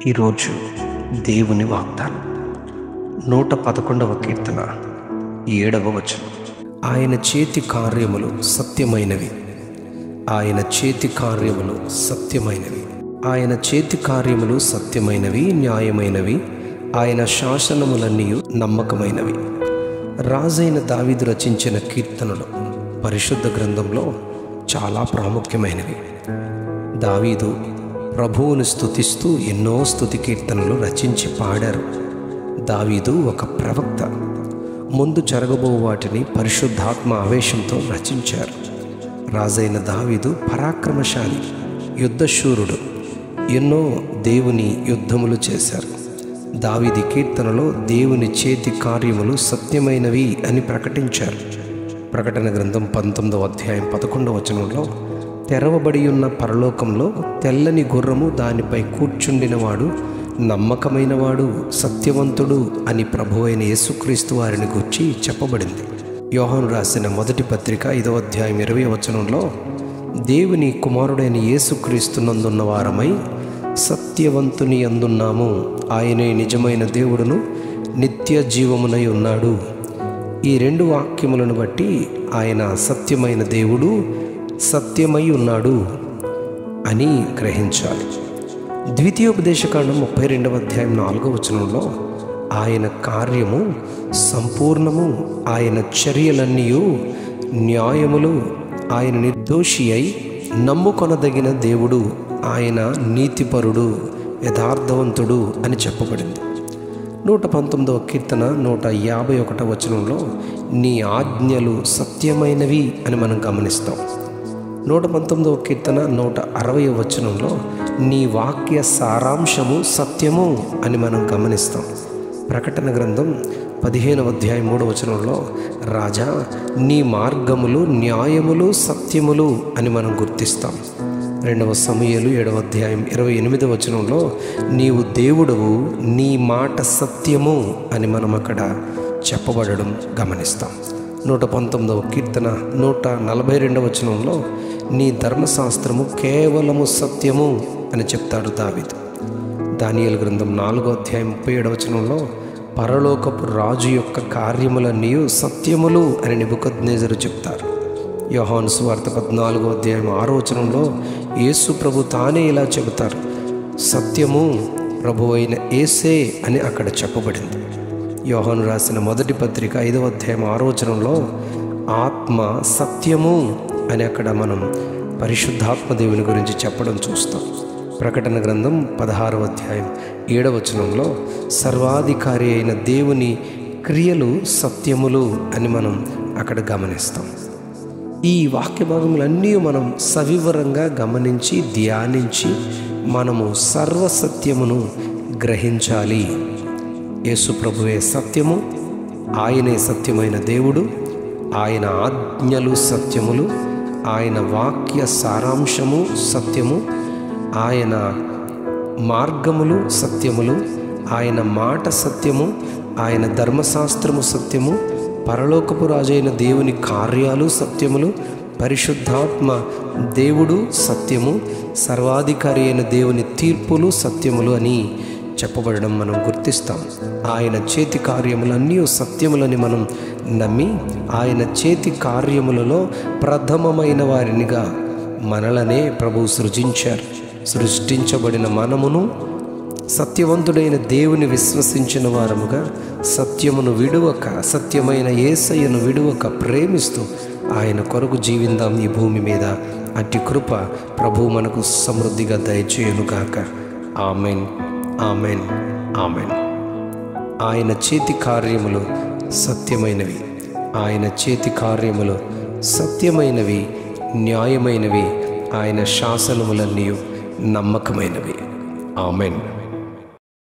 ఈరోజు దేవుని వాగ్దానం 111వ కీర్తన 7వ వచనం. ఆయన చేతి కార్యములు సత్యమైనవి, ఆయన చేతి కార్యములు సత్యమైనవి, ఆయన చేతి కార్యములు సత్యమైనవి, న్యాయమైనవి, ఆయన శాసనములన్నీ నమ్మకమైనవి. రాజైన దావీదు రచించిన కీర్తనలు పరిశుద్ధ గ్రంథంలో చాలా ప్రాముఖ్యమైనవి. దావీదు ప్రభువుని స్తుతిస్తూ ఎన్నో స్తుతి కీర్తనలు రచించి పాడారు. దావీదు ఒక ప్రవక్త. ముందు జరగబో వాటిని పరిశుద్ధాత్మ ఆవేశంతో రచించారు. రాజైన దావీదు పరాక్రమశాలి, యుద్ధశూరుడు. ఎన్నో దేవుని యుద్ధములు చేశారు. దావీది కీర్తనలో దేవుని చేతి కార్యములు సత్యమైనవి అని ప్రకటించారు. ప్రకటన గ్రంథం 19వ అధ్యాయం 11వ వచనంలో, తెరవబడి ఉన్న పరలోకంలో తెల్లని గుర్రము, దానిపై కూర్చుండినవాడు నమ్మకమైనవాడు, సత్యవంతుడు అని ప్రభువైన యేసుక్రీస్తు వారిని గూర్చి చెప్పబడింది. యోహాను రాసిన మొదటి పత్రిక 5వ అధ్యాయం 20వ వచనంలో, దేవుని కుమారుడైన యేసుక్రీస్తునందున్న వారమై సత్యవంతుని అందున్నాము, ఆయనే నిజమైన దేవుడును నిత్య జీవమునై ఉన్నాడు. ఈ రెండు వాక్యములను బట్టి ఆయన సత్యమైన దేవుడు, సత్యమై ఉన్నాడు అని గ్రహించాలి. ద్వితీయోపదేశకాండం 32వ అధ్యాయం 4వ వచనంలో, ఆయన కార్యము సంపూర్ణము, ఆయన చర్యలన్నీ న్యాయములు, ఆయన నిర్దోషి అయి నమ్ముకొనదగిన దేవుడు, ఆయన నీతిపరుడు, యథార్థవంతుడు అని చెప్పబడింది. 119వ కీర్తన 151వ వచనంలో, నీ ఆజ్ఞలు సత్యమైనవి అని మనం గమనిస్తాం. 119వ కీర్తన 160వ వచనంలో, నీ వాక్య సారాంశము సత్యము అని మనం గమనిస్తాం. ప్రకటన గ్రంథం 15వ అధ్యాయం 3వ వచనంలో, రాజా నీ మార్గములు న్యాయములు సత్యములు అని మనం గుర్తిస్తాం. 2వ సమూయేలు 7వ అధ్యాయం 28వ వచనంలో, నీవు దేవుడవు, నీ మాట సత్యము అని మనం అక్కడ చెప్పబడడం గమనిస్తాం. 119వ కీర్తన 142వ వచనంలో, నీ ధర్మశాస్త్రము కేవలము సత్యము అని చెప్తాడు దావీదు. దానియేలు గ్రంథం 4వ అధ్యాయం 37వ వచనంలో, పరలోకపు రాజు యొక్క కార్యములన్నీ సత్యములు అని నెబుకద్నెజరు చెప్తారు. యోహాను సువార్త 14వ అధ్యాయం 6వ వచనంలో యేసు ప్రభు తానే ఇలా చెబుతారు, సత్యము ప్రభువైన యేసే అని అక్కడ చెప్పబడింది. యోహాను రాసిన మొదటి పత్రిక 5వ అధ్యాయం 6వ వచనంలో, ఆత్మ సత్యము అని అక్కడ మనం పరిశుద్ధాత్మ దేవుని గురించి చెప్పడం చూస్తాం. ప్రకటన గ్రంథం 16వ అధ్యాయం 7వ వచనంలో, సర్వాధికారి అయిన దేవుని క్రియలు సత్యములు అని మనం అక్కడ గమనిస్తాం. ఈ వాక్య భాగములన్నీ మనం సవివరంగా గమనించి ధ్యానించి మనము సర్వసత్యమును గ్రహించాలి. యేసు ప్రభువే సత్యము, ఆయనే సత్యమైన దేవుడు, ఆయన ఆజ్ఞలు సత్యములు, ఆయన వాక్య సారాంశము సత్యము, ఆయన మార్గములు సత్యములు, ఆయన మాట సత్యము, ఆయన ధర్మశాస్త్రము సత్యము, పరలోకపు రాజైన దేవుని కార్యాలు సత్యములు, పరిశుద్ధాత్మ దేవుడు సత్యము, సర్వాధికారి అయిన దేవుని తీర్పులు సత్యములు అని చెప్పబడడం మనం గుర్తిస్తాం. ఆయన చేతి కార్యములన్నీ సత్యములని మనం నమ్మి ఆయన చేతి కార్యములలో ప్రథమమైన వారినిగా మనలనే ప్రభువు సృజించారు. సృష్టించబడిన మనమును సత్యవంతుడైన దేవుని విశ్వసించిన వారముగా సత్యమును విడువక, సత్యమైన యేసయ్యను విడువక ప్రేమిస్తూ ఆయన కొరకు జీవిందాం ఈ భూమి మీద. అట్టి కృప ప్రభువు మనకు సమృద్ధిగా దయచేయునుగాక. Amen, amen, amen. ఆయన చేతి కార్యములు సత్యమైనవి, ఆయన చేతి కార్యములు సత్యమైనవి, న్యాయమైనవి, ఆయన శాసనములన్నీ నమ్మకమైనవి. ఆమెన్.